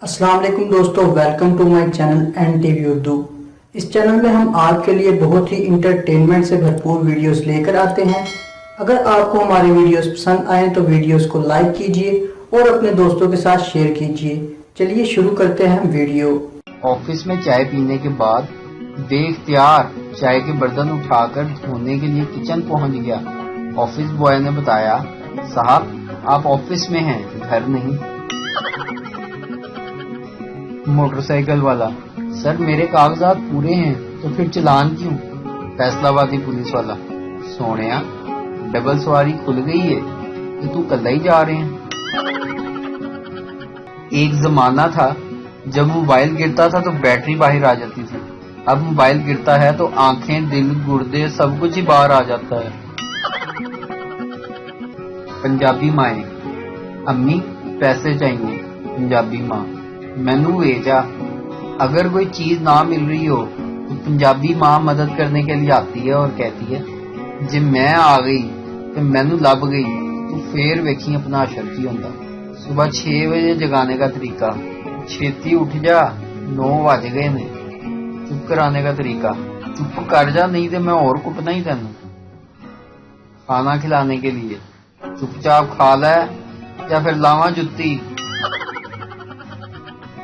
अस्सलाम वालेकुम दोस्तों, welcome to my channel N TV Urdu. इस चैनल में हम आपके लिए बहुत ही इंटरटेनमेंट से भरपूर वीडियोस लेकर आते हैं। अगर आपको हमारे वीडियोस पसंद आए तो वीडियोस को लाइक कीजिए और अपने दोस्तों के साथ शेयर कीजिए। चलिए शुरू करते हैं वीडियो। ऑफिस में चाय पीने के बाद बेख्तियार चाय के बर्तन उठाकर धोने के लिए किचन पहुंच गया। ऑफिस बॉय ने बताया, साहब आप ऑफिस में हैं, घर नहीं। मोटरसाइकिल वाला, सर मेरे कागजात पूरे हैं तो फिर चालान क्यों? फैसलाबादी पुलिस वाला, सोनिया डबल सवारी खुल गई है तो तू कल ही जा रहे हैं। एक जमाना था जब मोबाइल गिरता था तो बैटरी बाहर आ जाती थी। अब मोबाइल गिरता है तो आंखें, दिल, गुर्दे सब कुछ ही बाहर आ जाता है। पंजाबी माएँ, अम्मी पैसे चाहिए। पंजाबी माँ, मैनू भेजा। अगर कोई चीज ना मिल रही हो तो पंजाबी माँ मदद करने के लिए आती है और कहती है, जे मैं आ गई तो मैनू लभ गई तो फिर वेखी अपना असर की होंदा। सुबह 6 बजे जगाने का तरीका, छेती उठ जा 9 बज गए ने। चुप कराने का तरीका, चुप कर जा नहीं तो मैं और कुटना ही तेनू। खाना खिलाने के लिए, चुपचाप खा ले या फिर लावा जुत्ती।